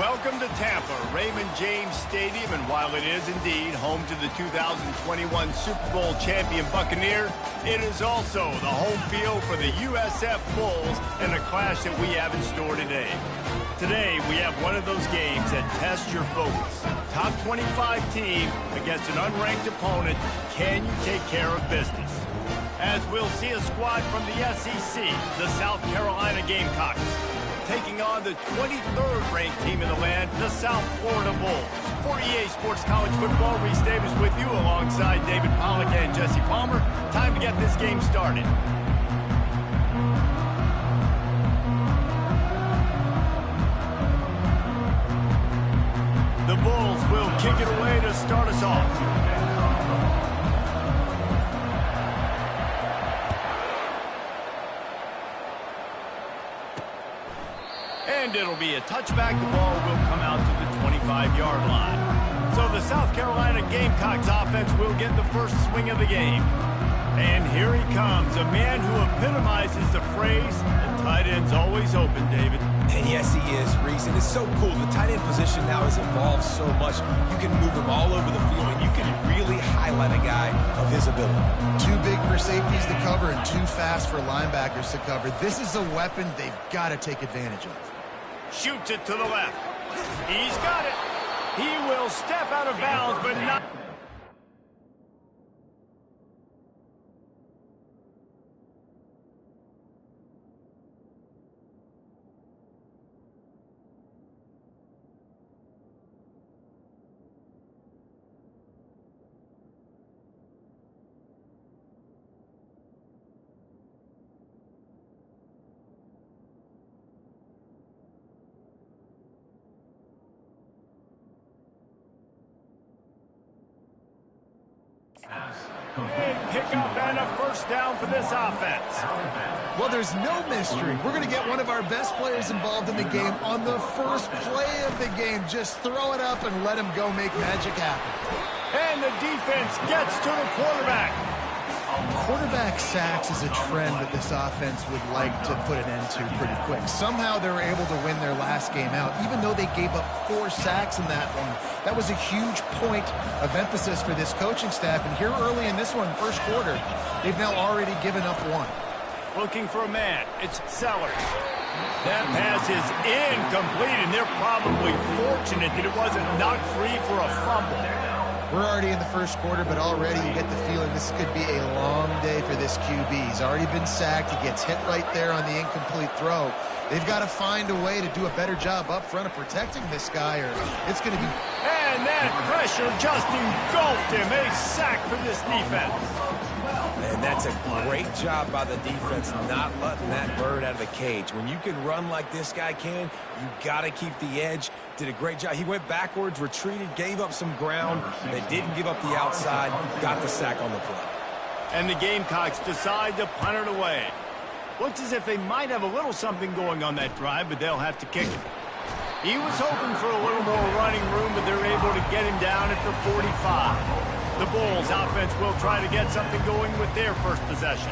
Welcome to Tampa, Raymond James Stadium, and while it is indeed home to the 2021 Super Bowl champion Buccaneers, it is also the home field for the USF Bulls and a clash that we have in store today. Today, we have one of those games that tests your focus. Top 25 team against an unranked opponent. Can you take care of business? As we'll see a squad from the SEC, the South Carolina Gamecocks, taking on the 23rd ranked team in the land, the South Florida Bulls. For EA Sports College Football, Reese Davis with you alongside David Pollack and Jesse Palmer. Time to get this game started. The Bulls will kick it away to start us off. And it'll be a touchback. The ball will come out to the 25-yard line. So the South Carolina Gamecocks offense will get the first swing of the game. And here he comes, a man who epitomizes the phrase, the tight end's always open, David. And yes, he is, Reese. And it's so cool. The tight end position now has evolved so much. You can move him all over the field, and you can really highlight a guy of his ability. Too big for safeties to cover and too fast for linebackers to cover. This is a weapon they've got to take advantage of. Shoots it to the left. He's got it. He will step out of bounds, but not... Pick up and a first down for this offense. Well, there's no mystery. We're going to get one of our best players involved in the game on the first play of the game. Just throw it up and let him go make magic happen. And the defense gets to the quarterback. Quarterback sacks is a trend that this offense would like to put an end to pretty quick. Somehow they were able to win their last game out, even though they gave up 4 sacks in that one. That was a huge point of emphasis for this coaching staff. And here early in this one, first quarter, they've now already given up 1. Looking for a man. It's Sellers. That pass is incomplete, and they're probably fortunate that it wasn't knocked free for a fumble. We're already in the first quarter, but already you get the feeling this could be a long day for this QB. He's already been sacked. He gets hit right there on the incomplete throw. They've got to find a way to do a better job up front of protecting this guy, or it's going to be... And that pressure just engulfed him. A sack for this defense. And that's a great job by the defense, not letting that bird out of the cage. When you can run like this guy can, you got to keep the edge. Did a great job. He went backwards, retreated, gave up some ground. They didn't give up the outside, got the sack on the play. And the Gamecocks decide to punt it away. Looks as if they might have a little something going on that drive, but they'll have to kick it. He was hoping for a little more running room, but they're able to get him down at the 45. The Bulls offense will try to get something going with their first possession.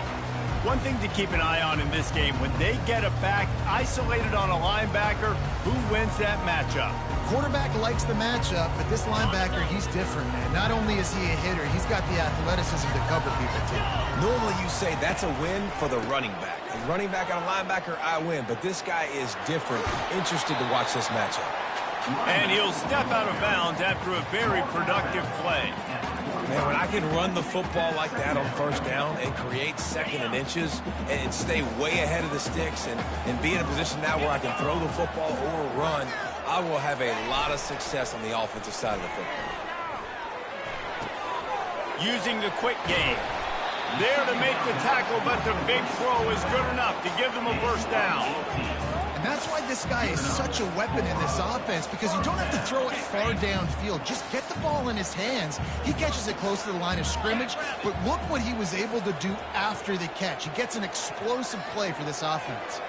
One thing to keep an eye on in this game, when they get a back isolated on a linebacker, who wins that matchup? Quarterback likes the matchup, but this linebacker, he's different, man. Not only is he a hitter, he's got the athleticism to cover people, too. Normally you say that's a win for the running back. A running back on a linebacker, I win. But this guy is different. Interested to watch this matchup. And he'll step out of bounds after a very productive play. Man, when I can run the football like that on first down and create second and inches and stay way ahead of the sticks and be in a position now where I can throw the football or run, I will have a lot of success on the offensive side of the football. Using the quick game. There to make the tackle, but the big throw is good enough to give them a first down. And that's why this guy is such a weapon in this offense, because you don't have to throw it far downfield. Just get the ball in his hands. He catches it close to the line of scrimmage, but look what he was able to do after the catch. He gets an explosive play for this offense.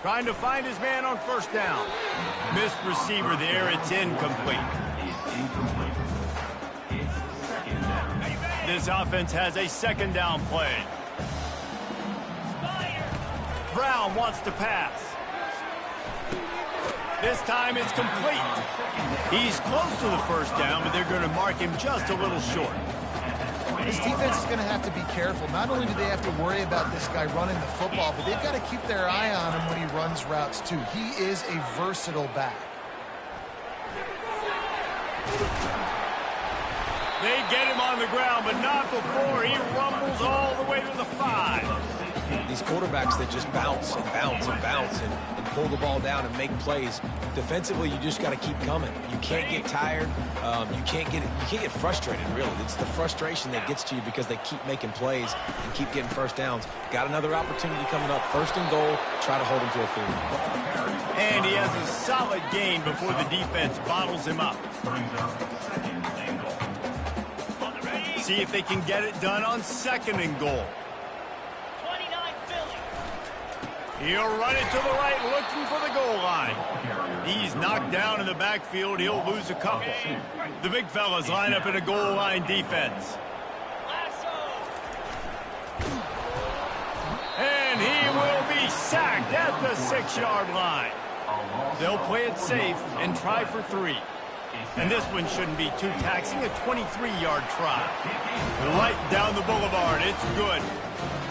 Trying to find his man on first down. Missed receiver there. It's incomplete. This offense has a second down play. Brown wants to pass. This time it's complete. He's close to the first down, but they're going to mark him just a little short. This defense is going to have to be careful. Not only do they have to worry about this guy running the football, but they've got to keep their eye on him when he runs routes, too. He is a versatile back. They get him on the ground, but not before he rumbles all the way to the 5. These quarterbacks that just bounce and bounce and bounce and pull the ball down and make plays. Defensively, you just got to keep coming. You can't get tired. You can't get frustrated, really. It's the frustration that gets to you because they keep making plays and keep getting first downs. Got another opportunity coming up. First and goal. Try to hold him to a field. And he has a solid gain before the defense bottles him up. See if they can get it done on second and goal. He'll run it to the right, looking for the goal line. He's knocked down in the backfield. He'll lose a couple. The big fellas line up in a goal line defense. And he will be sacked at the 6-yard line. They'll play it safe and try for 3. And this one shouldn't be too taxing, a 23-yard try. Right down the boulevard, it's good.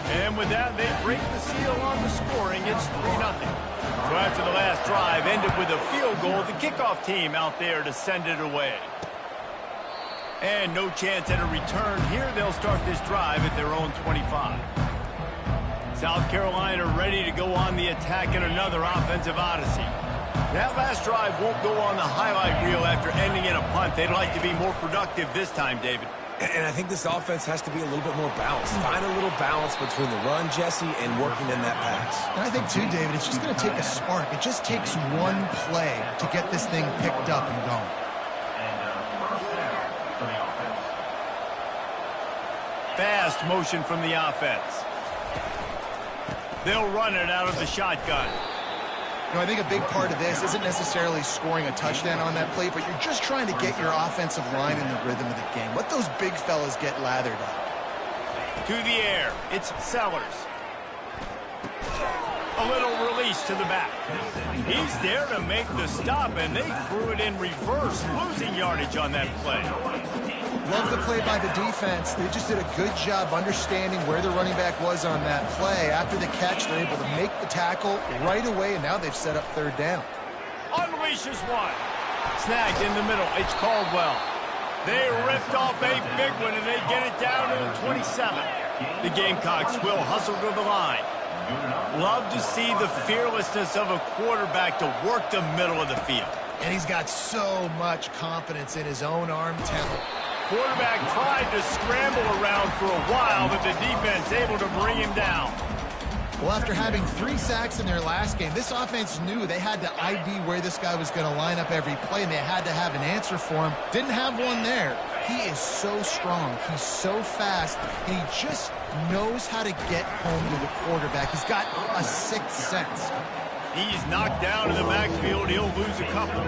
And with that, they break the seal on the scoring. It's 3-0. So after the last drive ended with a field goal, the kickoff team out there to send it away. And no chance at a return here. They'll start this drive at their own 25. South Carolina ready to go on the attack in another offensive odyssey. That last drive won't go on the highlight reel after ending in a punt. They'd like to be more productive this time, David. And I think this offense has to be a little bit more balanced. Find a little balance between the run, Jesse, and working in that pass. And I think, too, David, it's just going to take a spark. It just takes one play to get this thing picked up and going. Fast motion from the offense. They'll run it out of the shotgun. You know, I think a big part of this isn't necessarily scoring a touchdown on that play, but you're just trying to get your offensive line in the rhythm of the game. Let those big fellas get lathered up. To the air, it's Sellers. A little release to the back. He's there to make the stop, and they threw it in reverse, losing yardage on that play. Love the play by the defense. They just did a good job understanding where the running back was on that play. After the catch, they're able to make the tackle right away, and now they've set up third down. Unleashes one. Snagged in the middle. It's Caldwell. They ripped off a big one, and they get it down to the 27. The Gamecocks will hustle to the line. Love to see the fearlessness of a quarterback to work the middle of the field. And he's got so much confidence in his own arm talent. Quarterback tried to scramble around for a while, but the defense able to bring him down. Well, after having 3 sacks in their last game, this offense knew they had to ID where this guy was going to line up every play, and they had to have an answer for him. Didn't have one there. He is so strong. He's so fast, and he just knows how to get home to the quarterback. He's got a sixth sense. He's knocked down in the backfield. He'll lose a couple.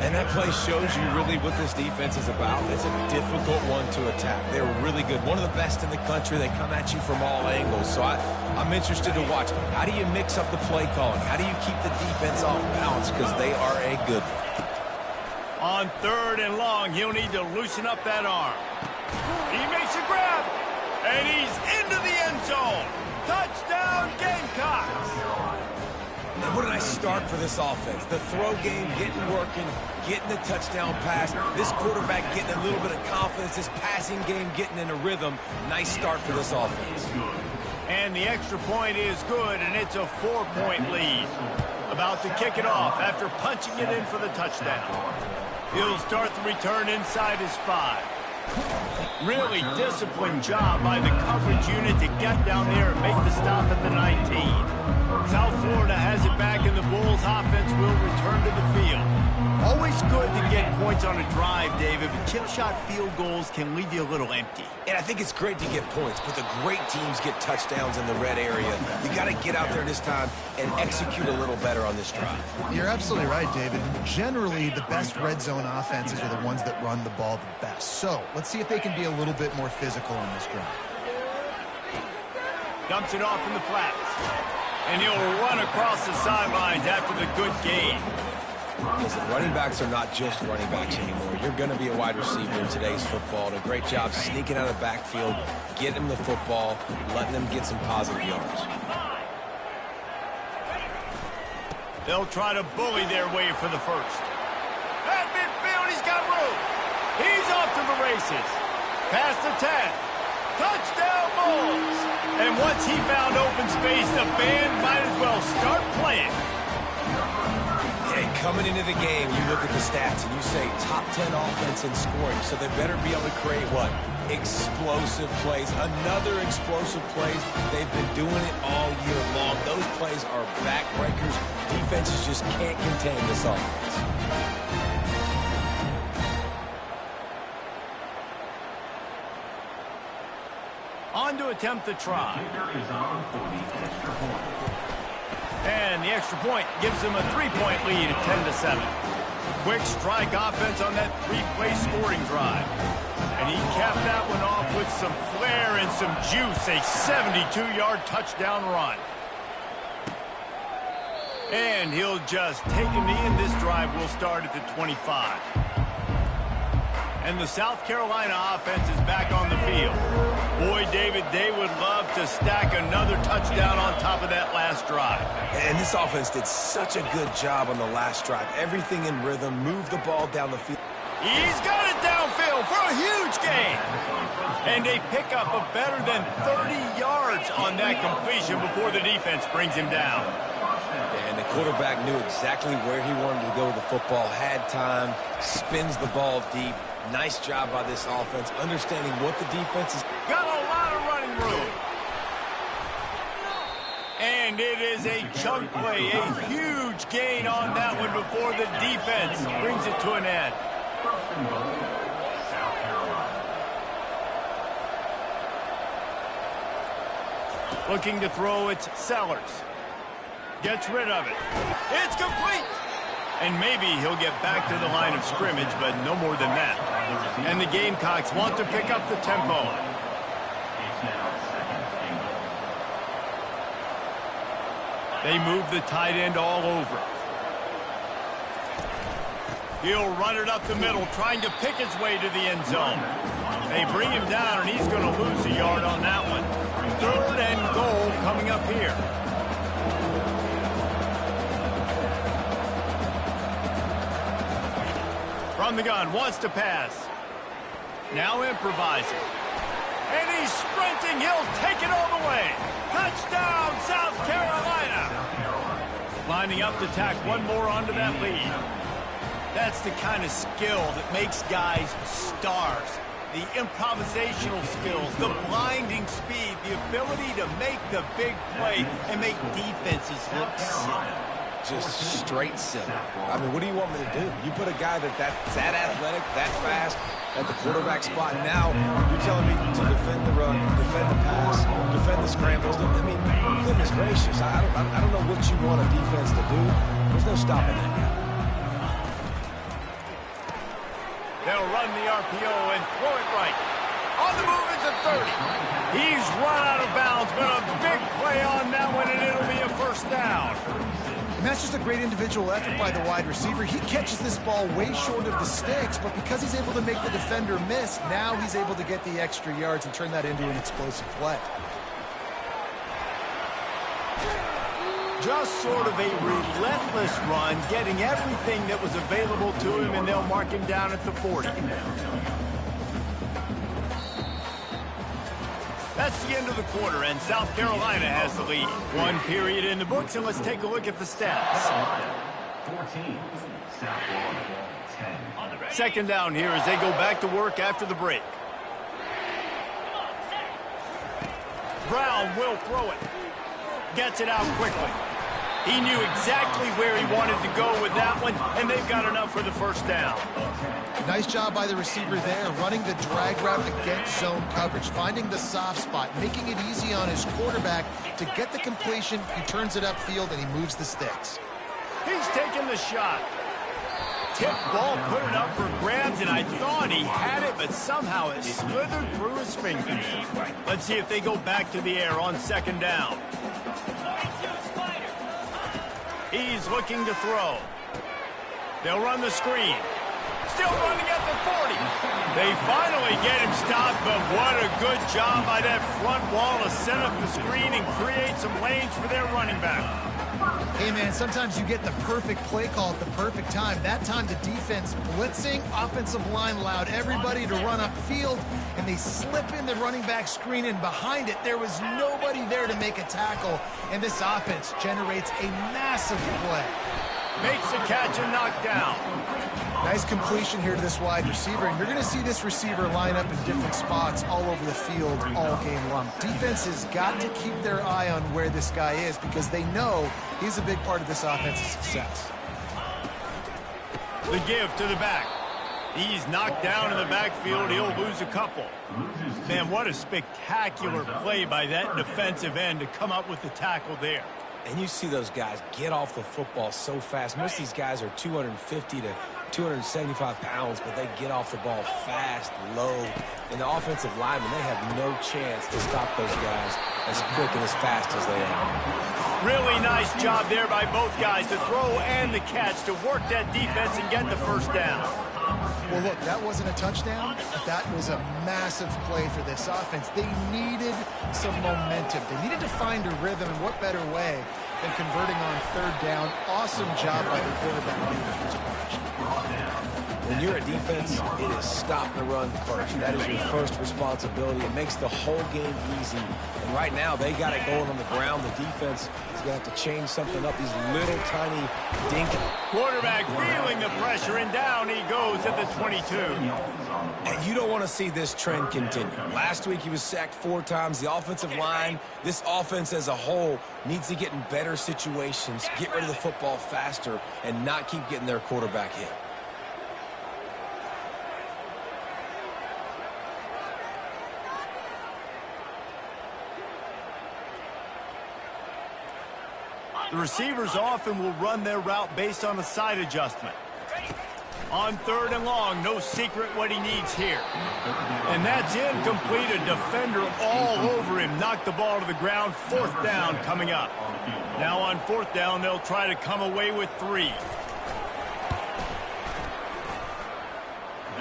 And that play shows you really what this defense is about. It's a difficult one to attack. They're really good. One of the best in the country. They come at you from all angles. So I'm interested to watch. How do you mix up the play calling? How do you keep the defense off balance? Because they are a good one. On third and long, he'll need to loosen up that arm. He makes a grab, and he's into the end zone. Touchdown, Gamecocks. And what a nice start for this offense. The throw game getting working, getting the touchdown pass. This quarterback getting a little bit of confidence. This passing game getting in a rhythm. Nice start for this offense. And the extra point is good, and it's a 4-point lead. About to kick it off after punching it in for the touchdown. He'll start the return inside his 5. Really disciplined job by the coverage unit to get down there and make the stop at the 19. South Florida has it back, and the Bulls offense will return to the field. Always good to get points on a drive, David, but chip shot field goals can leave you a little empty. And I think it's great to get points, but the great teams get touchdowns in the red area. You got to get out there this time and execute a little better on this drive. You're absolutely right, David. Generally, the best red zone offenses are the ones that run the ball the best. So let's see if they can be a little bit more physical on this drive. Dumps it off in the flats. And he'll run across the sidelines after the good gain. Listen, running backs are not just running backs anymore. You're going to be a wide receiver in today's football. And a great job sneaking out of the backfield, getting them the football, letting them get some positive yards. They'll try to bully their way for the first. At midfield, he's got room. He's off to the races. Past the 10. Touchdown, Bulls! And once he found open space, the band might as well start playing. Hey, coming into the game, you look at the stats and you say top 10 offense in scoring, so they better be able to create what? Explosive plays. Another explosive plays. They've been doing it all year long. Those plays are backbreakers. Defenses just can't contain this offense. On to attempt the try. And the extra point gives them a 3-point lead at 10-7. Quick strike offense on that 3-play scoring drive. And he capped that one off with some flair and some juice, a 72-yard touchdown run. And he'll just take a knee, and this drive will start at the 25. And the South Carolina offense is back on the field. Boy, David, they would love to stack another touchdown on top of that last drive. And this offense did such a good job on the last drive. Everything in rhythm, move the ball down the field. He's got it downfield for a huge gain. And they pick up a better than 30 yards on that completion before the defense brings him down. And the quarterback knew exactly where he wanted to go with the football, had time, spins the ball deep. Nice job by this offense, understanding what the defense is. Got a lot of running room. And it is a chunk play, a huge gain on that one before the defense brings it to an end. Looking to throw, it's Sellers. Gets rid of it. It's complete. And maybe he'll get back to the line of scrimmage, but no more than that. And the Gamecocks want to pick up the tempo. They move the tight end all over. He'll run it up the middle, trying to pick his way to the end zone. They bring him down, and he's going to lose a yard on that one. 3rd and goal coming up here. From the gun, wants to pass. Now improvising. And he's sprinting. He'll take it all the way. Touchdown, South Carolina. Lining up to tack one more onto that lead. That's the kind of skill that makes guys stars. The improvisational skills, the blinding speed, the ability to make the big play and make defenses look silly. Just straight silly. I mean, what do you want me to do? You put a guy that's that athletic, that fast, at the quarterback spot. Now you're telling me to defend the run, defend the pass, defend the scrambles. I mean, goodness gracious. I don't know what you want a defense to do. There's no stopping that guy. They'll run the RPO and throw it right. On the move is a 30. He's run out of bounds, but a big play on that one, and it'll be a first down. And that's just a great individual effort by the wide receiver. He catches this ball way short of the sticks, but because he's able to make the defender miss, now he's able to get the extra yards and turn that into an explosive play. Just sort of a relentless run, getting everything that was available to him, and they'll mark him down at the 40. That's the end of the quarter, and South Carolina has the lead. One period in the books, and let's take a look at the stats. 14, South Florida, 10. Second down here as they go back to work after the break. Brown will throw it. Gets it out quickly. He knew exactly where he wanted to go with that one, and they've got enough for the first down. Nice job by the receiver there, running the drag route against zone coverage, finding the soft spot, making it easy on his quarterback to get the completion. He turns it upfield, and he moves the sticks. He's taking the shot. Tip ball, put it up for grabs, and I thought he had it, but somehow it slithered through his fingers. Let's see if they go back to the air on second down. He's looking to throw. They'll run the screen. Still running at the 40. They finally get him stopped, but what a good job by that front wall to set up the screen and create some lanes for their running back. Hey, man, sometimes you get the perfect play call at the perfect time. That time the defense blitzing, offensive line allowed everybody to run upfield, and they slip in the running back screen, and behind it, there was nobody there to make a tackle, and this offense generates a massive play. Makes the catch and knocked down. Nice completion here to this wide receiver, and you're going to see this receiver line up in different spots all over the field all game long. Defense has got to keep their eye on where this guy is because they know he's a big part of this offense's success. The give to the back. He's knocked down in the backfield. He'll lose a couple. Man, what a spectacular play by that defensive end to come up with the tackle there. And you see those guys get off the football so fast. Most of these guys are 250 to 275 pounds, but they get off the ball fast, low. And the offensive linemen, they have no chance to stop those guys as quick and as fast as they are. Really nice job there by both guys to throw and the catch to work that defense and get the first down. Well, look, that wasn't a touchdown, but that was a massive play for this offense. They needed some momentum. They needed to find a rhythm, and what better way than converting on third down. Awesome job by the quarterback on the defensive position. When you're a defense, it is stop the run first. That is your first responsibility. It makes the whole game easy. And right now, they got it going on the ground. The defense is going to have to change something up. These little tiny dink. Quarterback feeling the pressure, and down he goes at the 22. And you don't want to see this trend continue. Last week, he was sacked 4 times. The offensive line, this offense as a whole, needs to get in better situations, get rid of the football faster, and not keep getting their quarterback hit. The receivers often will run their route based on a side adjustment. On third and long, no secret what he needs here. And that's incomplete. A defender all over him. Knocked the ball to the ground. Fourth down coming up. Now on fourth down, they'll try to come away with 3.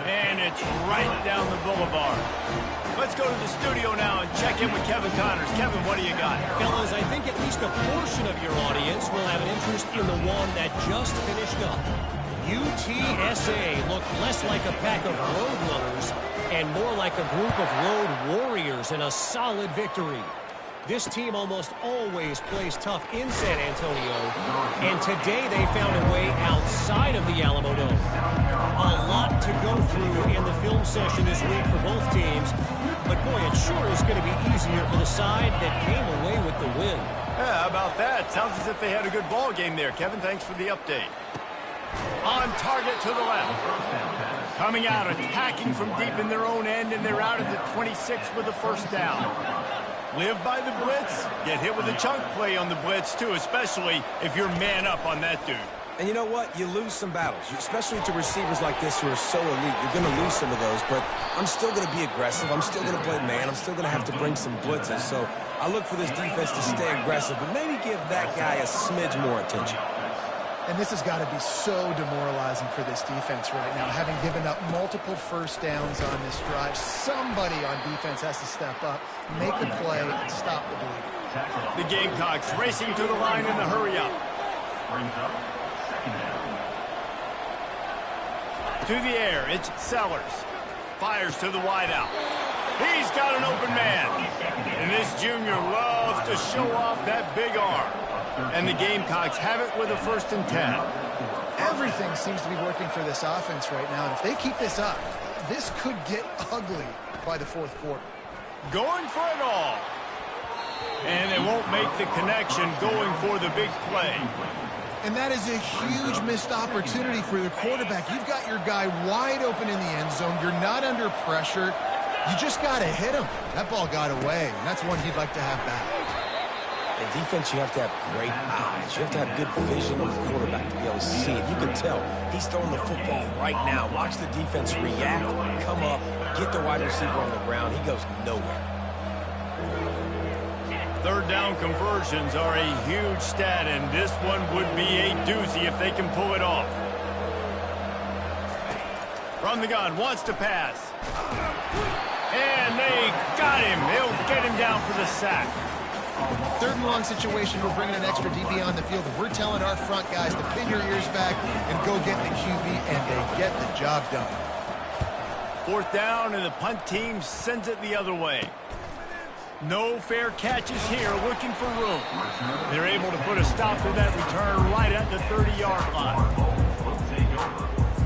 And it's right down the boulevard. Let's go to the studio now and check in with Kevin Connors. Kevin, what do you got? Fellas, I think at least a portion of your audience will have an interest in the one that just finished up. UTSA looked less like a pack of road runners and more like a group of road warriors in a solid victory. This team almost always plays tough in San Antonio, and today they found a way outside of the Alamo Dome. A lot to go through in the film session this week for both teams, but boy, it sure is going to be easier for the side that came away with the win. Yeah, how about that? Sounds as if they had a good ball game there. Kevin, thanks for the update. On target to the left. Coming out, attacking from deep in their own end, and they're out at the 26 with the first down. Live by the blitz, get hit with a chunk play on the blitz too, especially if you're man up on that dude. And you know what? You lose some battles, especially to receivers like this who are so elite. You're going to lose some of those, but I'm still going to be aggressive. I'm still going to play man. I'm still going to have to bring some blitzes. So I look for this defense to stay aggressive and maybe give that guy a smidge more attention. And this has got to be so demoralizing for this defense right now, having given up multiple first downs on this drive. Somebody on defense has to step up, make a play, and stop the bleeding. The Gamecocks racing to the line in the hurry-up. To the air, it's Sellers. Fires to the wideout. He's got an open man. And this junior loves to show off that big arm. And the Gamecocks have it with a 1st and 10. Everything seems to be working for this offense right now. And if they keep this up, this could get ugly by the 4th quarter. Going for it all. And they won't make the connection going for the big play. And that is a huge missed opportunity for the quarterback. You've got your guy wide open in the end zone. You're not under pressure. You just got to hit him. That ball got away, and that's one he'd like to have back. In defense, you have to have great eyes. You have to have good vision of the quarterback to be able to see it. You can tell he's throwing the football right now. Watch the defense react, come up, get the wide receiver on the ground. He goes nowhere. Third down conversions are a huge stat, and this one would be a doozy if they can pull it off. From the gun, wants to pass. And they got him. They'll get him down for the sack. Third and long situation, we're bringing an extra DB on the field. We're telling our front guys to pin your ears back and go get the QB, and they get the job done. Fourth down, and the punt team sends it the other way. No fair catches here, looking for room. They're able to put a stop to that return right at the 30-yard line.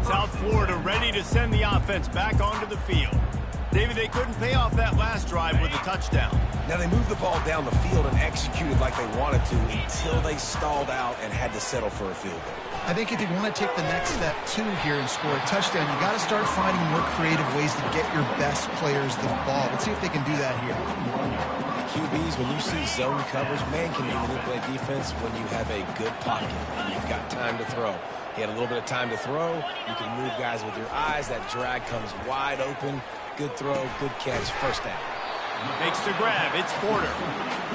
South Florida ready to send the offense back onto the field. David, they couldn't pay off that last drive with a touchdown. Now, they moved the ball down the field and executed like they wanted to until they stalled out and had to settle for a field goal. I think if you want to take the next step, too, here and score a touchdown, you got to start finding more creative ways to get your best players the ball. Let's see if they can do that here. QBs, when you see zone coverage, man, can you manipulate defense when you have a good pocket and you've got time to throw. He had a little bit of time to throw. You can move guys with your eyes. That drag comes wide open. Good throw, good catch, first down. Makes the grab. It's Porter.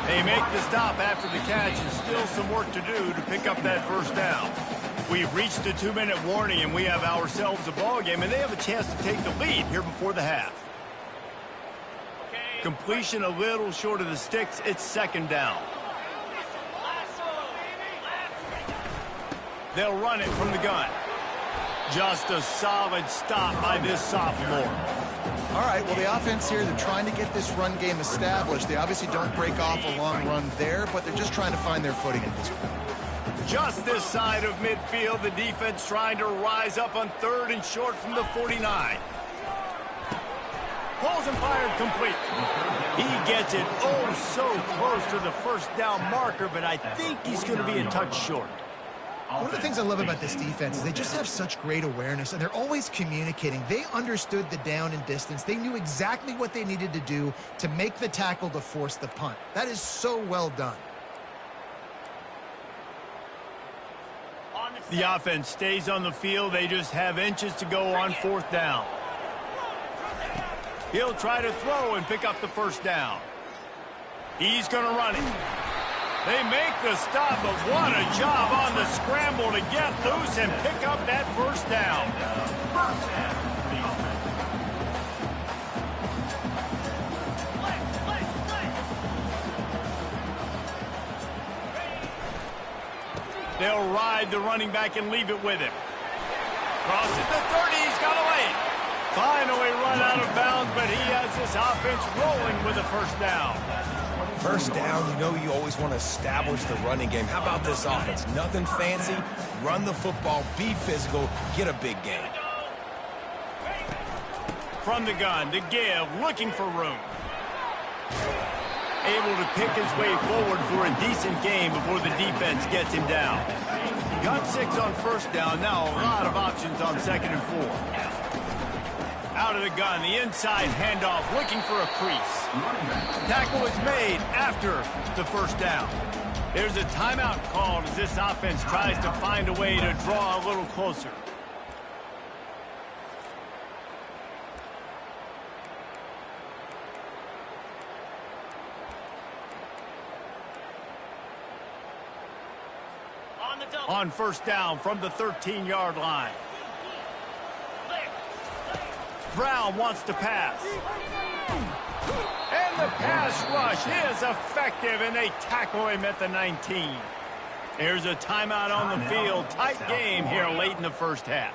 They make the stop after the catch, and still some work to do to pick up that first down. We've reached the 2-minute warning, and we have ourselves a ball game, and they have a chance to take the lead here before the half. Completion a little short of the sticks. It's second down. They'll run it from the gun. Just a solid stop by this sophomore. All right, well, the offense here, they're trying to get this run game established. They obviously don't break off a long run there, but they're just trying to find their footing at this point. Just this side of midfield, the defense trying to rise up on third and short from the 49. Pulls and fired complete. He gets it oh so close to the first down marker, but I think he's going to be a touch short. One of the things I love about this defense is they just have such great awareness, and they're always communicating. They understood the down and distance. They knew exactly what they needed to do to make the tackle to force the punt. That is so well done. The offense stays on the field. They just have inches to go on fourth down. He'll try to throw and pick up the first down. He's going to run it. They make the stop, but what a job on the scramble to get loose and pick up that first down. They'll ride the running back and leave it with him. Crosses the 30, he's got away. Finally run out of bounds, but he has this offense rolling with a first down. First down, you know you always want to establish the running game. How about this offense? Nothing fancy. Run the football, be physical, get a big gain. From the gun, to give, looking for room. Able to pick his way forward for a decent gain before the defense gets him down. Got 6 on first down, now a lot of options on second and 4. Out of the gun, the inside handoff, looking for a crease. Tackle is made after the first down. There's a timeout called as this offense tries to find a way to draw a little closer. On first down from the 13-yard line. Brown wants to pass. And the pass rush is effective, and they tackle him at the 19. There's a timeout on the field. Tight game here late in the first half.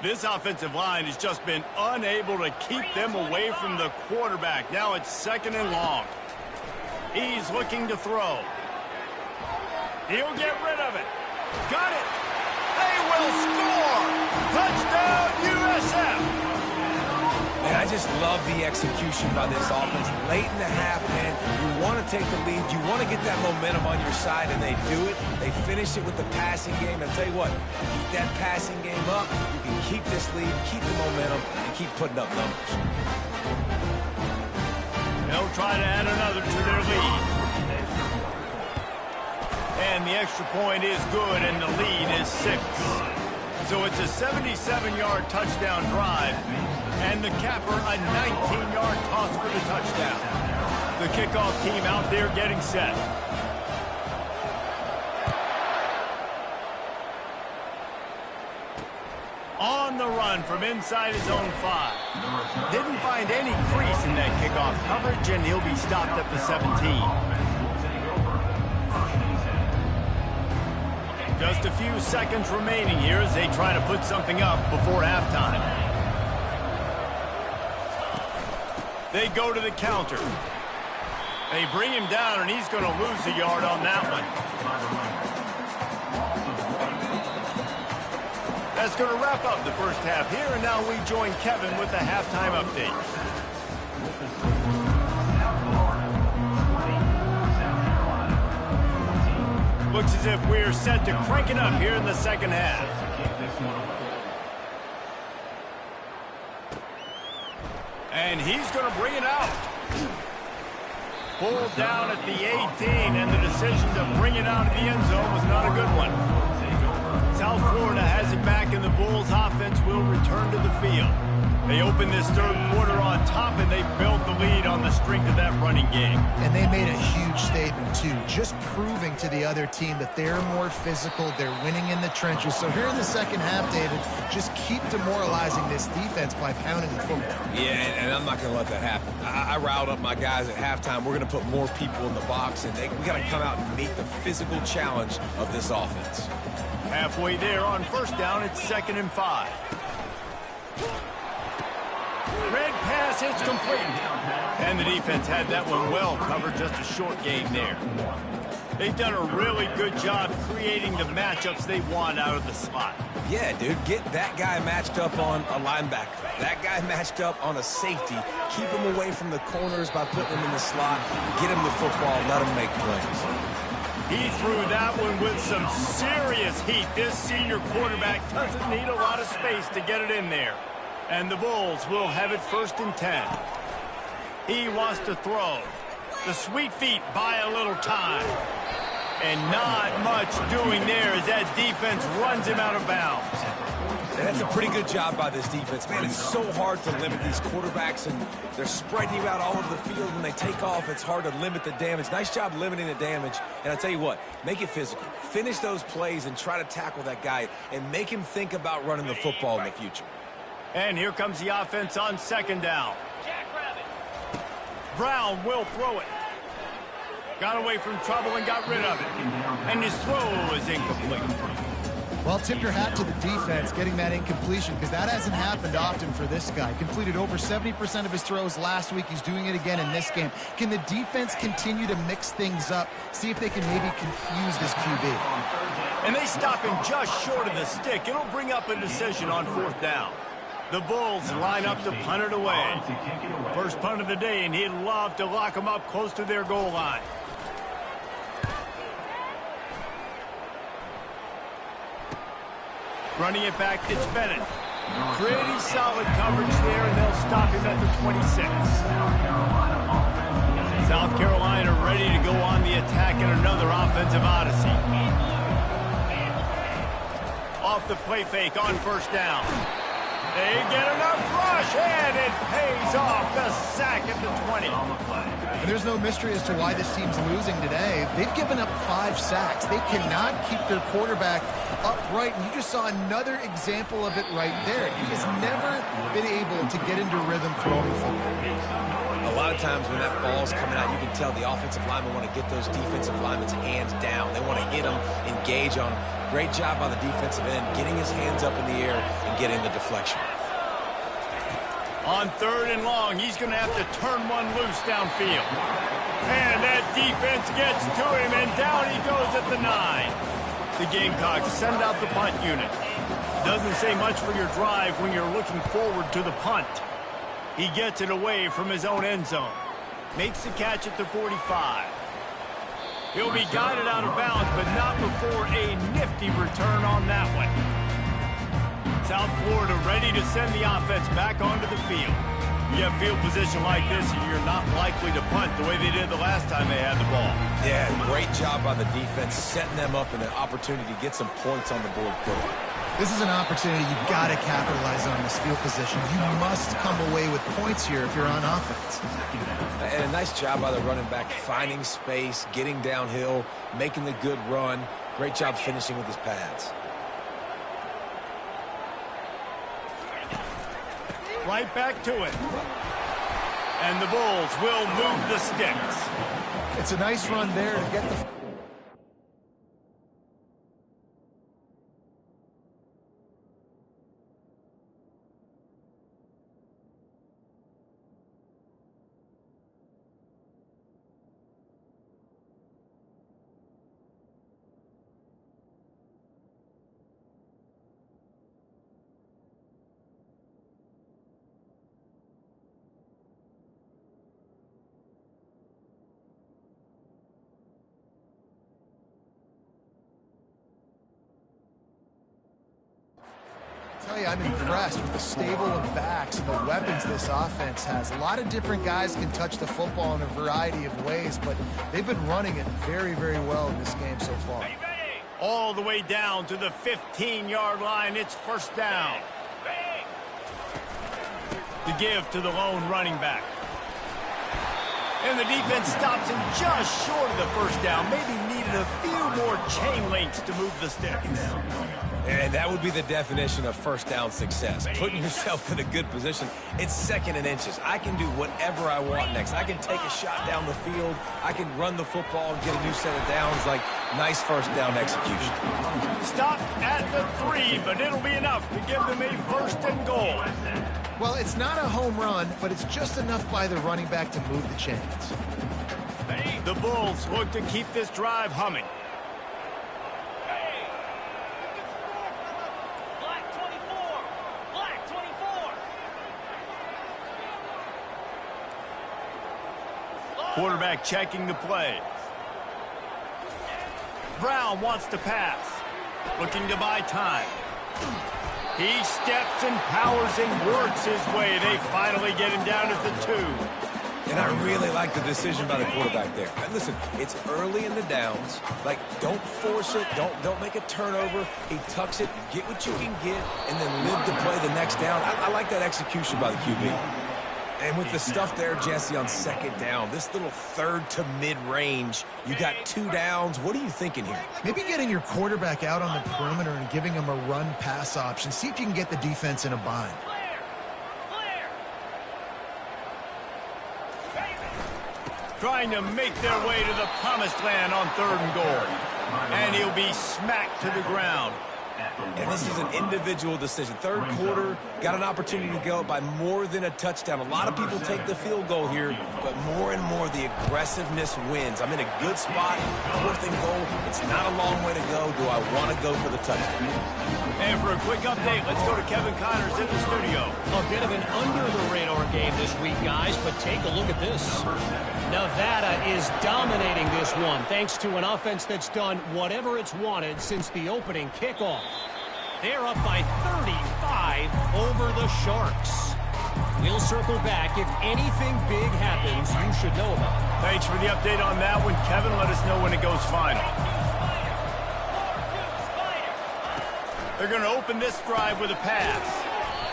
This offensive line has just been unable to keep them away from the quarterback. Now it's second and long. He's looking to throw. He'll get rid of it. Got it. They will score. Touchdown, USF. Man, I just love the execution by this offense. Late in the half, man, you want to to take the lead. You want to get that momentum on your side, and they do it. They finish it with the passing game. And I'll tell you what, keep that passing game up. You can keep this lead, keep the momentum, and keep putting up numbers. They'll try to add another to their lead. And the extra point is good, and the lead is 6. So it's a 77-yard touchdown drive, and the capper a 19-yard toss for the touchdown. The kickoff team out there getting set. On the run from inside his own 5. Didn't find any crease in that kickoff coverage, and he'll be stopped at the 17. Just a few seconds remaining here as they try to put something up before halftime. They go to the counter. They bring him down, and he's going to lose a yard on that one. That's going to wrap up the first half here, and now we join Kevin with the halftime update. Looks as if we're set to crank it up here in the second half. And he's going to bring it out. Pulled down at the 18, and the decision to bring it out of the end zone was not a good one. South Florida has it back, and the Bulls offense will return to the field. They opened this third quarter on top, and they built the lead on the strength of that running game. And they made a huge statement, too, just proving to the other team that they're more physical, they're winning in the trenches. So here in the second half, David, just keep demoralizing this defense by pounding the football. Yeah, and I'm not going to let that happen. I riled up my guys at halftime. We're going to put more people in the box, and we got to come out and meet the physical challenge of this offense. Halfway there on first down, it's 2nd and 5. Red pass, it's complete. And the defense had that one well covered, just a short gain there. They've done a really good job creating the matchups they want out of the slot. Yeah, dude, get that guy matched up on a linebacker. That guy matched up on a safety. Keep him away from the corners by putting him in the slot. Get him the football, let him make plays. He threw that one with some serious heat. This senior quarterback doesn't need a lot of space to get it in there. And the Bulls will have it 1st and 10. He wants to throw. The sweet feet buy a little time. And not much doing there as that defense runs him out of bounds. And that's a pretty good job by this defense. Man, it's so hard to limit these quarterbacks, and they're spreading you out all over the field. When they take off, it's hard to limit the damage. Nice job limiting the damage. And I'll tell you what, make it physical. Finish those plays and try to tackle that guy and make him think about running the football in the future. And here comes the offense on 2nd down. Brown will throw it. Got away from trouble and got rid of it. And his throw is incomplete. Well, tip your hat to the defense getting that incompletion, because that hasn't happened often for this guy. Completed over 70% of his throws last week. He's doing it again in this game. Can the defense continue to mix things up, see if they can maybe confuse this QB? And they stop him just short of the stick. It'll bring up a decision on 4th down. The Bulls line up to punt it away. First punt of the day, and he'd love to lock them up close to their goal line. Running it back, it's Bennett. Pretty solid coverage there, and they'll stop him at the 26. South Carolina ready to go on the attack in another offensive odyssey. Off the play fake on 1st down. They get enough rush, and it pays off. The sack at the 20. And there's no mystery as to why this team's losing today. They've given up 5 sacks. They cannot keep their quarterback upright, and you just saw another example of it right there. He has never been able to get into rhythm throwing the football. A lot of times when that ball's coming out, you can tell the offensive linemen want to get those defensive linemen's hands down. They want to hit them, engage on. Great job by the defensive end, getting his hands up in the air and getting the deflection. On 3rd and long, he's going to have to turn one loose downfield. And that defense gets to him, and down he goes at the 9. The Gamecocks send out the punt unit. Doesn't say much for your drive when you're looking forward to the punt. He gets it away from his own end zone. Makes the catch at the 45. He'll be guided out of bounds, but not before a nifty return on that one. South Florida ready to send the offense back onto the field. You have field position like this, and you're not likely to punt the way they did the last time they had the ball. Yeah, great job by the defense, setting them up in an opportunity to get some points on the board quickly. This is an opportunity you've got to capitalize on this field position. You must come away with points here if you're on offense. And a nice job by the running back, finding space, getting downhill, making the good run. Great job finishing with his pads. Right back to it. And the Bulls will move the sticks. It's a nice run there to get the... I'm impressed with the stable of backs and the weapons this offense has. A lot of different guys can touch the football in a variety of ways, but they've been running it very, very well in this game so far. All the way down to the 15-yard line. It's first down. The give to the lone running back. And the defense stops him just short of the first down. Maybe needed a few more chain links to move the sticks. And that would be the definition of first down success. Putting yourself in a good position. It's second and inches. I can do whatever I want next. I can take a shot down the field. I can run the football and get a new set of downs. Like, nice first down execution. Stop at the 3, but it'll be enough to give them a first and goal. Well, it's not a home run, but it's just enough by the running back to move the chains. The Bulls look to keep this drive humming. Quarterback checking the play. Brown wants to pass. Looking to buy time. He steps and powers and works his way. They finally get him down at the 2. And I really like the decision by the quarterback there. And listen, it's early in the downs. Like, don't force it. Don't make a turnover. He tucks it, get what you can get, and then live to play the next down. I like that execution by the QB. And with the stuff there, Jesse, on second down, this little third to mid-range, you got 2 downs. What are you thinking here? Maybe getting your quarterback out on the perimeter and giving him a run-pass option. See if you can get the defense in a bind. Trying to make their way to the promised land on 3rd and goal. And he'll be smacked to the ground. And this is an individual decision. 3rd quarter, got an opportunity to go by more than a touchdown. A lot of people take the field goal here, but more and more the aggressiveness wins. I'm in a good spot, 4th and goal. It's not a long way to go. Do I want to go for the touchdown? And for a quick update, let's go to Kevin Connors in the studio. A bit of an under-the-radar game this week, guys, but take a look at this. Nevada is dominating this one, thanks to an offense that's done whatever it's wanted since the opening kickoff. They're up by 35 over the Sharks. We'll circle back. If anything big happens, you should know about it. Thanks for the update on that one, Kevin. Let us know when it goes final. They're going to open this drive with a pass.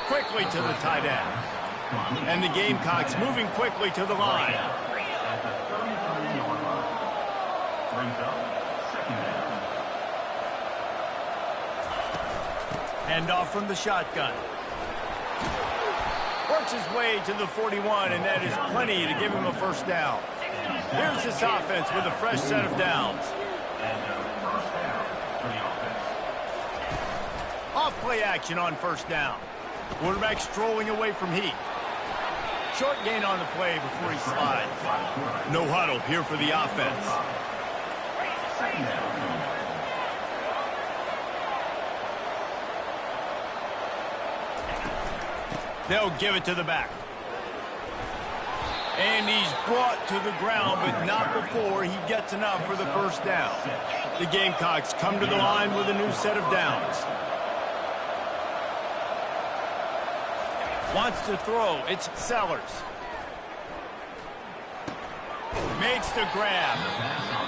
Quickly to the tight end. And the Gamecocks moving quickly to the line. Hand off from the shotgun. Works his way to the 41, and that is plenty to give him a first down. Here's this offense with a fresh set of downs. Off play action on first down. Quarterback strolling away from heat. Short gain on the play before he slides. No huddle here for the offense. They'll give it to the back. And he's brought to the ground, but not before he gets enough for the first down. The Gamecocks come to the line with a new set of downs. Wants to throw. It's Sellers. Makes the grab.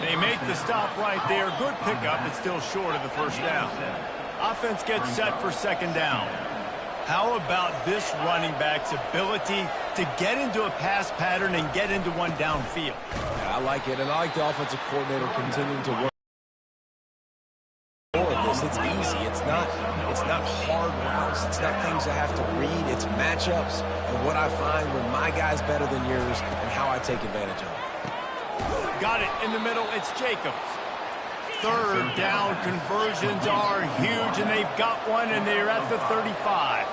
They make the stop right there. Good pickup, but still short of the first down. Offense gets set for second down. How about this running back's ability to get into a pass pattern and get into one downfield? Yeah, I like it, and I like the offensive coordinator continuing to work more of this. It's easy. It's not hard routes. It's not things I have to read. It's matchups and what I find when my guy's better than yours and how I take advantage of it. Got it in the middle. It's Jacobs. Third down conversions are huge, and they've got one, and they're at the 35.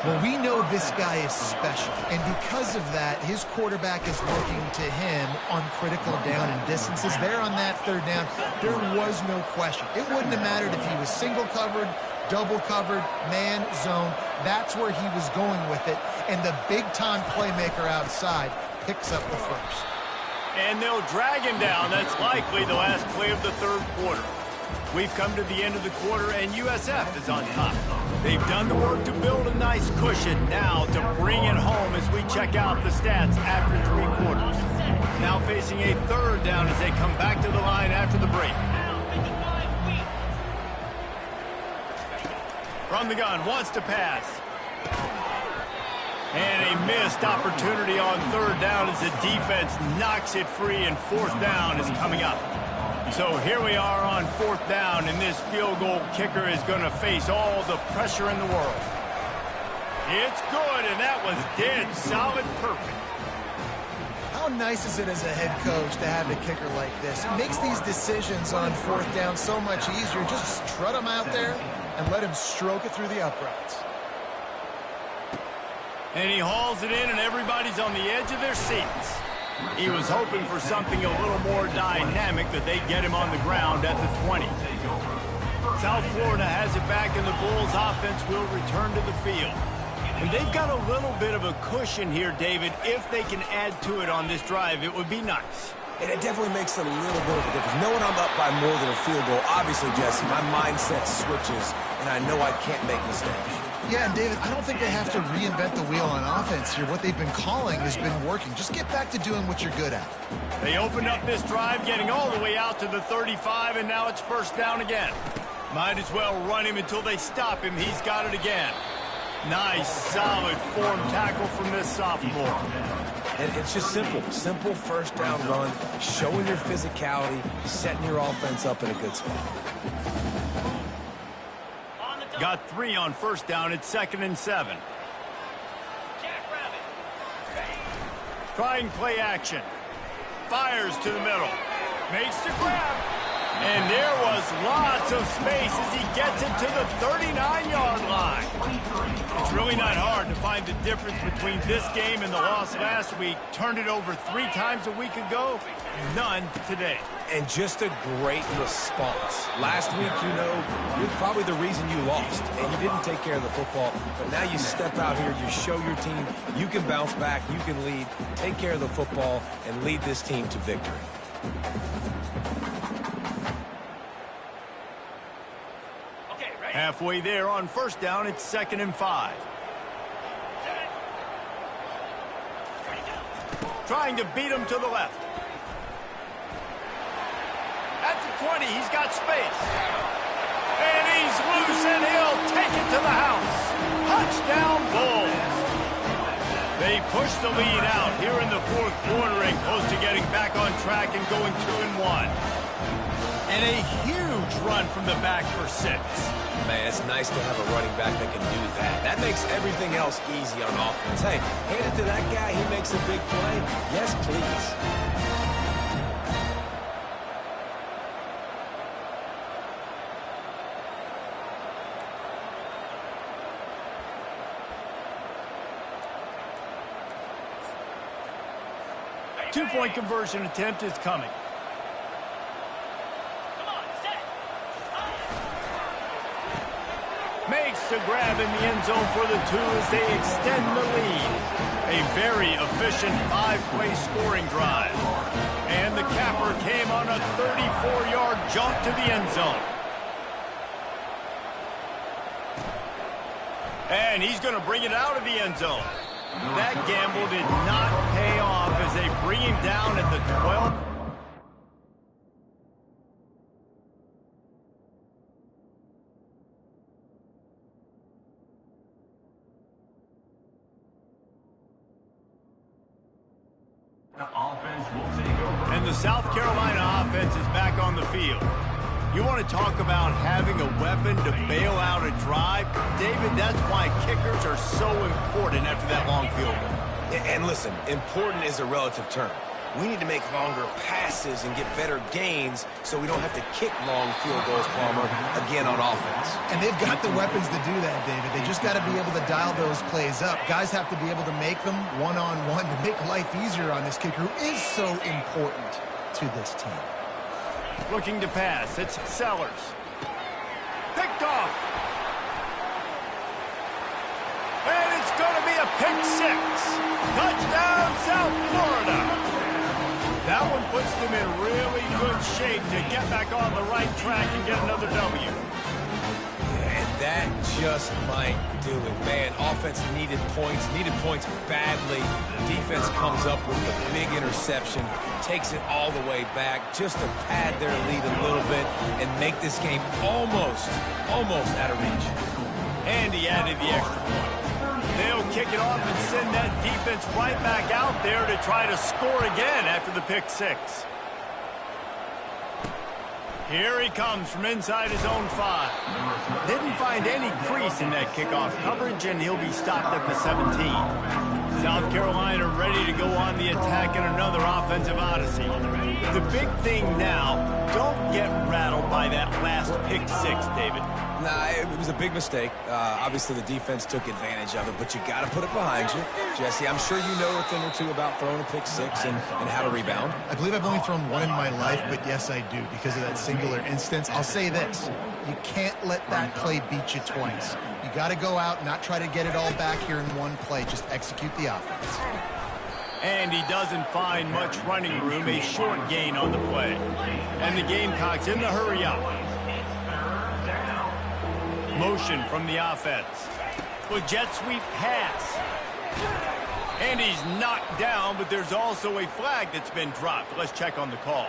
Well, we know this guy is special, and because of that, his quarterback is looking to him on critical down and distances. There on that third down, there was no question. It wouldn't have mattered if he was single covered, double covered, man, zone. That's where he was going with it, and the big-time playmaker outside picks up the first. And they'll drag him down. That's likely the last play of the third quarter. We've come to the end of the quarter, and USF is on top. They've done the work to build a nice cushion. Now to bring it home as we check out the stats after 3 quarters. Now facing a third down as they come back to the line after the break. From the gun, wants to pass. And a missed opportunity on third down as the defense knocks it free, and fourth down is coming up. So here we are on fourth down, and this field goal kicker is going to face all the pressure in the world. It's good, and that was dead solid perfect. How nice is it as a head coach to have a kicker like this? It makes these decisions on fourth down so much easier. Just strut him out there and let him stroke it through the uprights. And he hauls it in, and everybody's on the edge of their seats. He was hoping for something a little more dynamic, that they'd get him on the ground at the 20. South Florida has it back, and the Bulls offense will return to the field. And they've got a little bit of a cushion here, David. If they can add to it on this drive, it would be nice. And it definitely makes a little bit of a difference. Knowing I'm up by more than a field goal, obviously, Jesse, my mindset switches, and I know I can't make mistakes. Yeah, and David, I don't think they have to reinvent the wheel on offense here. What they've been calling has been working. Just get back to doing what you're good at. They opened up this drive, getting all the way out to the 35, and now it's first down again. Might as well run him until they stop him. He's got it again. Nice, solid form tackle from this sophomore. And it's just simple. Simple first down run, showing your physicality, setting your offense up in a good spot. Got 3 on first down. It's 2nd and 7. Trying play action. Fires to the middle. Makes the grab. And there was lots of space as he gets it to the 39-yard line. It's really not hard to find the difference between this game and the loss last week. Turned it over 3 times a week ago. None today. And just a great response. Last week, you know, you're probably the reason you lost, and you didn't take care of the football. But now you step out here, you show your team you can bounce back, you can lead, take care of the football, and lead this team to victory. Halfway there on first down, it's 2nd and 5. Trying to beat him to the left. At the 20, he's got space. And he's loose, and he'll take it to the house. Touchdown, Bulls. They push the lead out here in the fourth quarter and close to getting back on track and going 2-1. And a huge run from the back for 6. Man, it's nice to have a running back that can do that. That makes everything else easy on offense. Hey, hand it to that guy, he makes a big play. Yes, please. Two-point conversion attempt is coming. Makes the grab in the end zone for the 2 as they extend the lead. A very efficient 5-play scoring drive. And the capper came on a 34-yard jump to the end zone. And he's going to bring it out of the end zone. That gamble did not pay off as they bring him down at the 12th. Offense will take over. And the South Carolina offense is back on the field. You want to talk about having a weapon to bail out a drive? David, that's why kickers are so important after that long field goal. And listen, important is a relative term. We need to make longer passes and get better gains so we don't have to kick long field goals, Palmer, again on offense. And they've got the weapons to do that, David. They just got to be able to dial those plays up. Guys have to be able to make them one-on-one to make life easier on this kicker who is so important to this team. Looking to pass, it's Sellers. Picked off. And it's going to be a pick six. Touchdown, South Florida. That one puts them in really good shape to get back on the right track and get another W. And that just might do it. Man, offense needed points badly. Defense comes up with the big interception, takes it all the way back just to pad their lead a little bit and make this game almost out of reach. And he added the extra point. They'll kick it off and send that defense right back out there to try to score again after the pick six. Here he comes from inside his own 5. Didn't find any crease in that kickoff coverage, and he'll be stopped at the 17. South Carolina ready to go on the attack in another offensive odyssey. The big thing now, don't get rattled by that last pick six, David. Nah, it was a big mistake. Obviously, the defense took advantage of it, but you got to put it behind you. Jesse, I'm sure you know a thing or two about throwing a pick six and how to rebound. I believe I've only thrown one in my life, but yes, I do because of that singular instance. I'll say this. You can't let that play beat you twice. You got to go out and not try to get it all back here in one play. Just execute the offense. And he doesn't find much running room, a short gain on the play. And the Gamecocks in the hurry up. Motion from the offense. With jet sweep pass. And he's knocked down, but there's also a flag that's been dropped. Let's check on the call.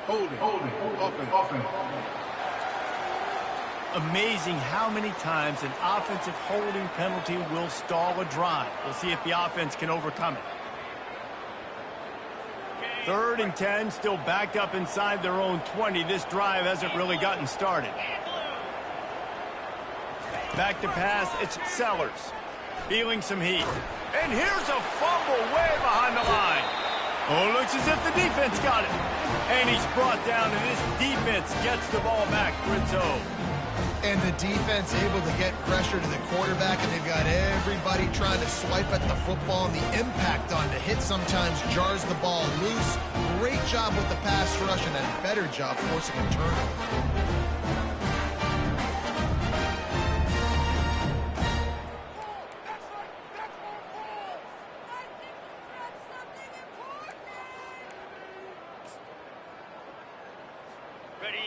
Holding, offense. Amazing how many times an offensive holding penalty will stall a drive. We'll see if the offense can overcome it. 3rd and 10, still backed up inside their own 20. This drive hasn't really gotten started. Back to pass, it's Sellers. Feeling some heat. And here's a fumble way behind the line. Oh, looks as if the defense got it. And he's brought down, and this defense gets the ball back for its own. And the defense able to get pressure to the quarterback, and they've got everybody trying to swipe at the football, and the impact on the hit sometimes jars the ball loose. Great job with the pass rush, and a better job forcing a turnover.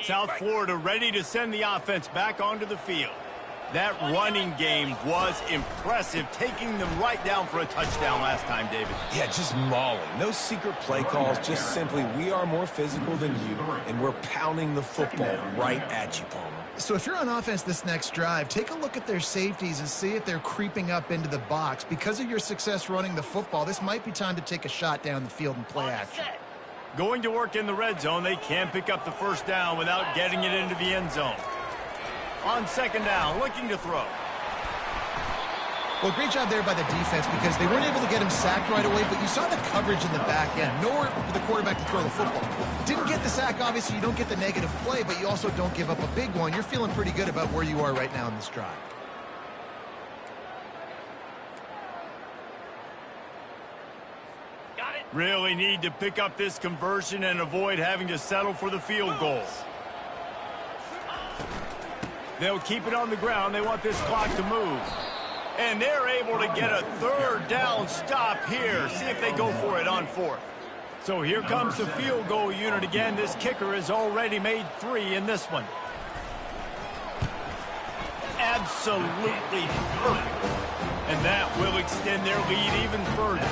South Florida ready to send the offense back onto the field. That running game was impressive, taking them right down for a touchdown last time, David. Yeah, just mauling. No secret play calls, just simply we are more physical than you, and we're pounding the football right at you, Palmer. So if you're on offense this next drive, take a look at their safeties and see if they're creeping up into the box. Because of your success running the football, this might be time to take a shot down the field and play action. Going to work in the red zone, they can't pick up the first down without getting it into the end zone. On 2nd down, looking to throw. Well, great job there by the defense because they weren't able to get him sacked right away, but you saw the coverage in the back end. Nowhere for the quarterback to throw the football. Didn't get the sack, obviously. You don't get the negative play, but you also don't give up a big one. You're feeling pretty good about where you are right now in this drive. Really need to pick up this conversion and avoid having to settle for the field goal. They'll keep it on the ground. They want this clock to move. And they're able to get a third down stop here. See if they go for it on fourth. So here comes the field goal unit again. This kicker has already made 3 in this one. Absolutely perfect. And that will extend their lead even further.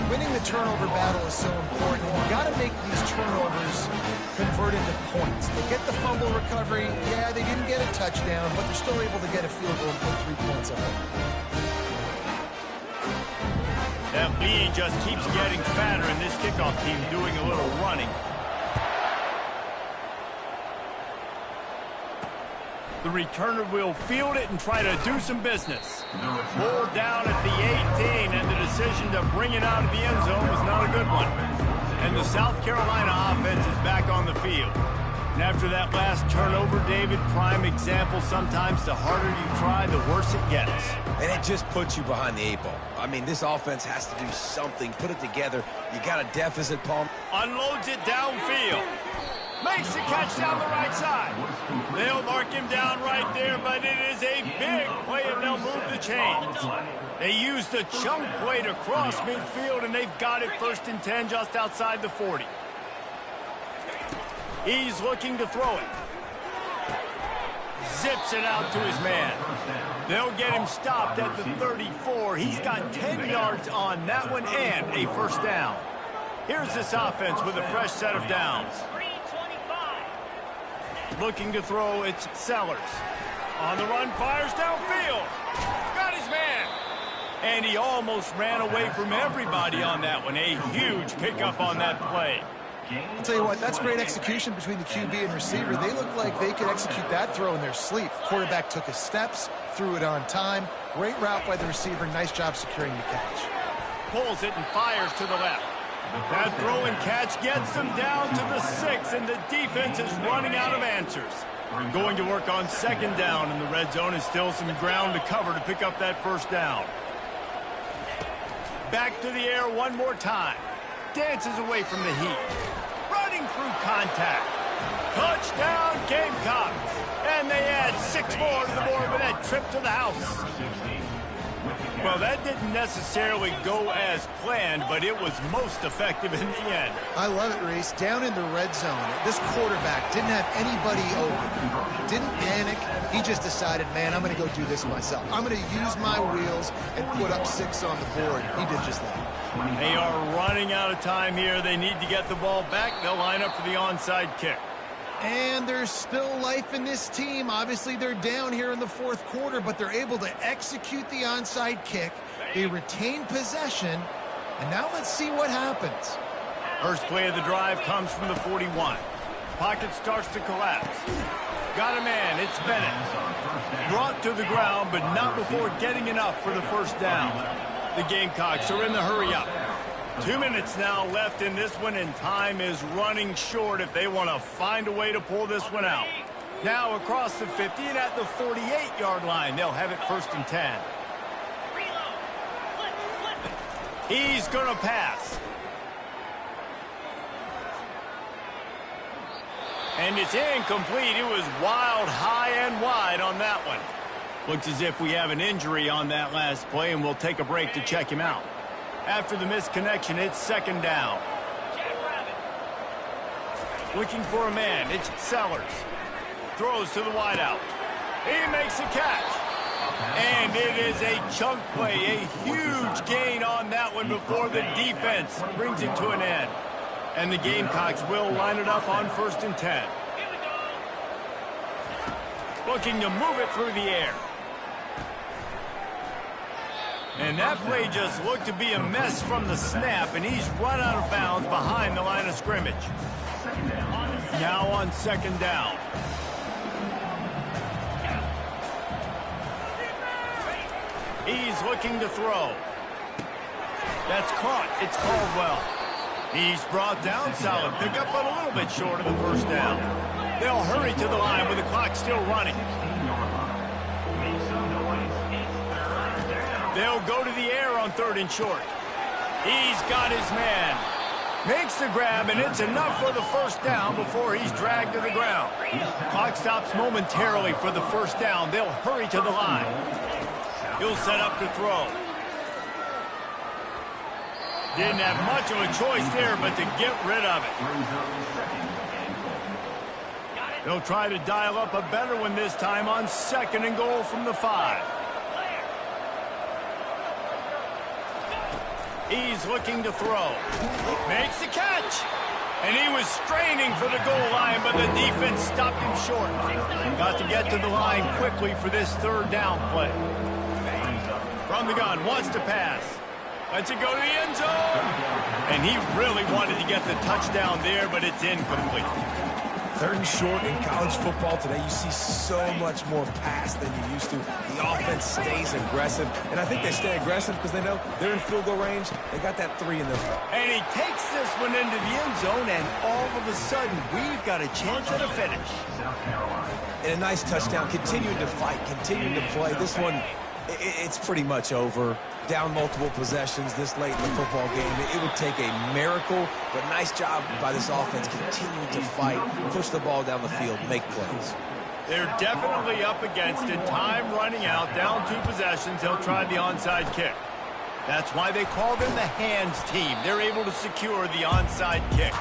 Winning the turnover battle is so important. You've got to make these turnovers convert into points. They get the fumble recovery. Yeah, they didn't get a touchdown, but they're still able to get a field goal and put 3 points up. That lead just keeps getting fatter, and this kickoff team doing a little running. The returner will field it and try to do some business. Pulled down at the 18, and the decision to bring it out of the end zone was not a good one. And the South Carolina offense is back on the field. And after that last turnover, David, prime example, sometimes the harder you try, the worse it gets. And it just puts you behind the 8 ball. I mean, this offense has to do something, put it together. You got a deficit, Paul. Unloads it downfield. Makes the catch down the right side. They'll mark him down right there, but it is a big play, and they'll move the chains. They use the chunk play to cross midfield, and they've got it 1st and 10 just outside the 40. He's looking to throw it. Zips it out to his man. They'll get him stopped at the 34. He's got 10 yards on that one and a 1st down. Here's this offense with a fresh set of downs. Looking to throw, it's Sellers. On the run, fires downfield. Got his man. And he almost ran away from everybody on that one. A huge pickup on that play. I'll tell you what, that's great execution between the QB and receiver. They look like they could execute that throw in their sleep. Quarterback took his steps, threw it on time. Great route by the receiver. Nice job securing the catch. Pulls it and fires to the left. That throw and catch gets them down to the 6, and the defense is running out of answers. Going to work on 2nd down, and the red zone is still some ground to cover to pick up that 1st down. Back to the air one more time. Dances away from the heat. Running through contact. Touchdown Gamecocks. And they add 6 more to the board with that trip to the house. Well, that didn't necessarily go as planned, but it was most effective in the end. I love it, Reese. Down in the red zone, this quarterback didn't have anybody open. Didn't panic. He just decided, man, I'm going to go do this myself. I'm going to use my wheels and put up 6 on the board. He did just that. They are running out of time here. They need to get the ball back. They'll line up for the onside kick. And there's still life in this team. Obviously, they're down here in the 4th quarter, but they're able to execute the onside kick. They retain possession. And now let's see what happens. First play of the drive comes from the 41. Pocket starts to collapse. Got a man. It's Bennett. Brought to the ground, but not before getting enough for the 1st down. The Gamecocks are in the hurry-up. 2 minutes now left in this one, and time is running short if they want to find a way to pull this one out. Now across the 50 and at the 48-yard line, they'll have it 1st and 10. He's going to pass. And it's incomplete. It was wild, high and wide on that one. Looks as if we have an injury on that last play, and we'll take a break to check him out. After the misconnection, it's 2nd down. Looking for a man. It's Sellers. Throws to the wideout. He makes a catch. And it is a chunk play. A huge gain on that one before the defense brings it to an end. And the Gamecocks will line it up on 1st and 10. Looking to move it through the air. And that play just looked to be a mess from the snap, and he's run out of bounds behind the line of scrimmage. Now on 2nd down. He's looking to throw. That's caught. It's Caldwell. He's brought down. Solid pickup, but a little bit short of the 1st down. They'll hurry to the line with the clock still running. They'll go to the air on 3rd and short. He's got his man. Makes the grab, and it's enough for the 1st down before he's dragged to the ground. Clock stops momentarily for the 1st down. They'll hurry to the line. He'll set up to throw. Didn't have much of a choice there, but to get rid of it. They'll try to dial up a better one this time on 2nd and goal from the 5. He's looking to throw. Makes the catch. And he was straining for the goal line, but the defense stopped him short. Got to get to the line quickly for this 3rd down play. From the gun, wants to pass. Lets it go to the end zone. And he really wanted to get the touchdown there, but it's incomplete. 3rd and short in college football today, you see so much more pass than you used to. The offense stays aggressive, and I think they stay aggressive because they know they're in field goal range. They got that 3 in their front. And he takes this one into the end zone, and all of a sudden, we've got a chance at a finish. And a nice touchdown, continuing to fight, continuing to play. This one, it's pretty much over. Down multiple possessions this late in the football game. It would take a miracle, but nice job by this offense continuing to fight, push the ball down the field, make plays. They're definitely up against it. Time running out, down 2 possessions. They'll try the onside kick. That's why they call them the hands team. They're able to secure the onside kick.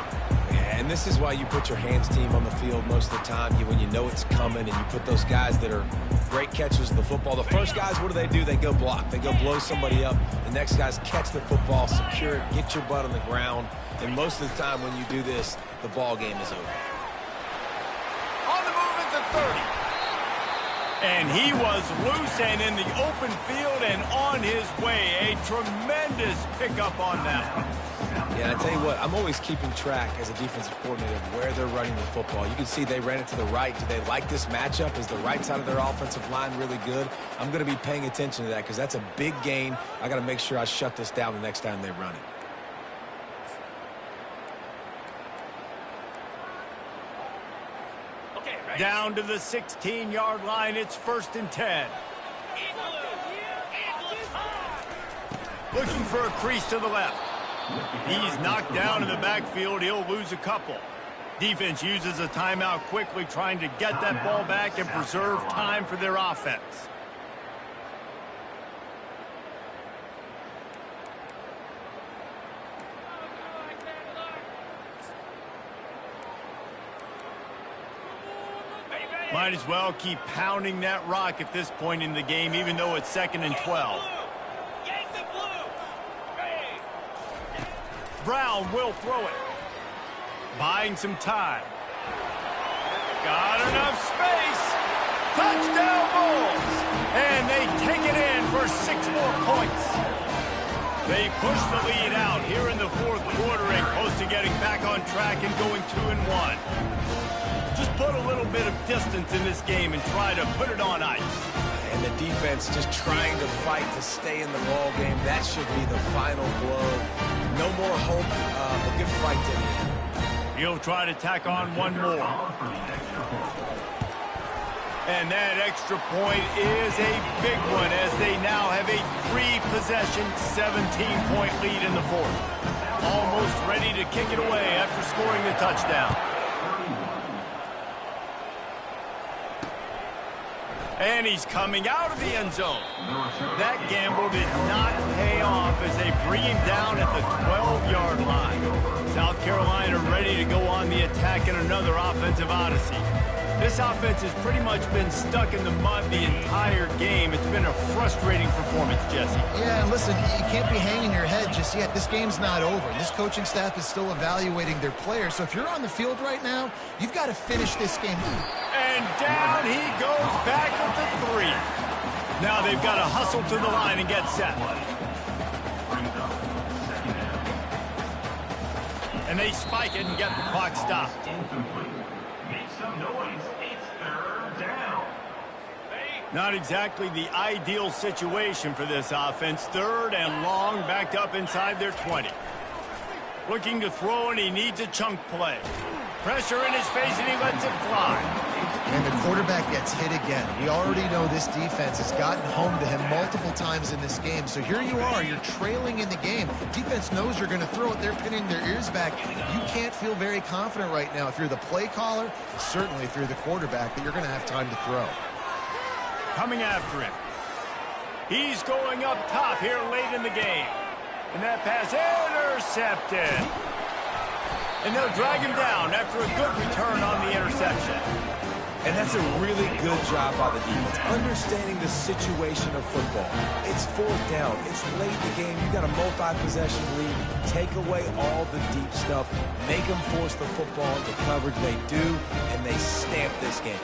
And this is why you put your hands team on the field most of the time, when you know it's coming, and you put those guys that are great catchers of the football. The first guys, what do? They go block. They go blow somebody up. The next guys catch the football, secure it, get your butt on the ground. And most of the time when you do this, the ball game is over. On the move at the 30. And he was loose and in the open field and on his way. A tremendous pickup on that one. Yeah, I tell you what, I'm always keeping track as a defensive coordinator of where they're running the football. You can see they ran it to the right. Do they like this matchup? Is the right side of their offensive line really good? I'm going to be paying attention to that because that's a big gain. I got to make sure I shut this down the next time they run it. Down to the 16-yard line. It's 1st and 10. Looking for a crease to the left. He's knocked down in the backfield. He'll lose a couple. Defense uses a timeout quickly, trying to get that ball back and preserve time for their offense. Might as well keep pounding that rock at this point in the game, even though it's 2nd and 12. Brown will throw it. Buying some time. Got enough space. Touchdown Bulls. And they take it in for 6 more points. They push the lead out here in the 4th quarter and close to getting back on track and going 2-1. Just put a little bit of distance in this game and try to put it on ice. And the defense just trying to fight to stay in the ball game. That should be the final blow. No more hope. A good fight to the end. He'll try to tack on one more. And that extra point is a big one as they now have a 3-possession, 17-point lead in the 4th. Almost ready to kick it away after scoring the touchdown. And he's coming out of the end zone. That gamble did not pay off as they bring him down at the 12-yard line. South Carolina ready to go on the attack in another offensive odyssey. This offense has pretty much been stuck in the mud the entire game. It's been a frustrating performance, Jesse. Yeah, and listen, you can't be hanging your head just yet. This game's not over. This coaching staff is still evaluating their players. So if you're on the field right now, you've got to finish this game. And down he goes back at the 3. Now they've got to hustle to the line and get set. And they spike it and get the clock stopped. Make some noise. It's 3rd down. Not exactly the ideal situation for this offense. 3rd and long, backed up inside their 20. Looking to throw, and he needs a chunk play. Pressure in his face, and he lets it fly. And the quarterback gets hit again. We already know this defense has gotten home to him multiple times in this game. So here you are, you're trailing in the game. Defense knows you're going to throw it. They're pinning their ears back. You can't feel very confident right now if you're the play caller, certainly if you're the quarterback, that you're going to have time to throw. Coming after him. He's going up top here late in the game. And that pass intercepted. And they'll drag him down after a good return on the interception. And that's a really good job by the defense, understanding the situation of football. It's fourth down. It's late in the game. You got a multi-possession lead. Take away all the deep stuff. Make them force the football into coverage. They do, and they stamp this game.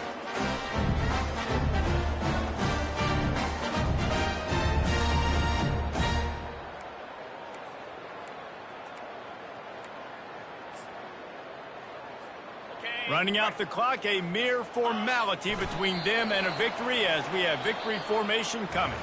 Running out the clock, a mere formality between them and a victory as we have victory formation coming.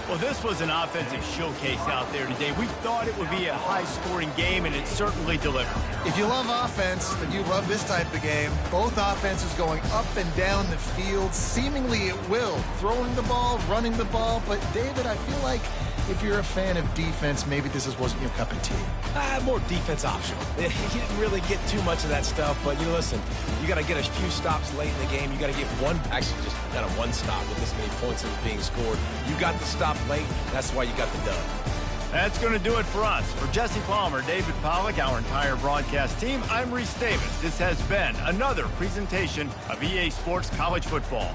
Well, this was an offensive showcase out there today. We thought it would be a high-scoring game, and it certainly delivered. If you love offense, then you love this type of game. Both offenses going up and down the field, seemingly at will. Throwing the ball, running the ball. But, David, I feel like if you're a fan of defense, maybe this wasn't your cup of tea. More defense optional. You didn't really get too much of that stuff, but you listen, you got to get a few stops late in the game. You got to get actually just kind of one stop with this many points that was being scored. You got the stop late. That's why you got the dub. That's going to do it for us. For Jesse Palmer, David Pollack, our entire broadcast team, I'm Reese Davis. This has been another presentation of EA Sports College Football.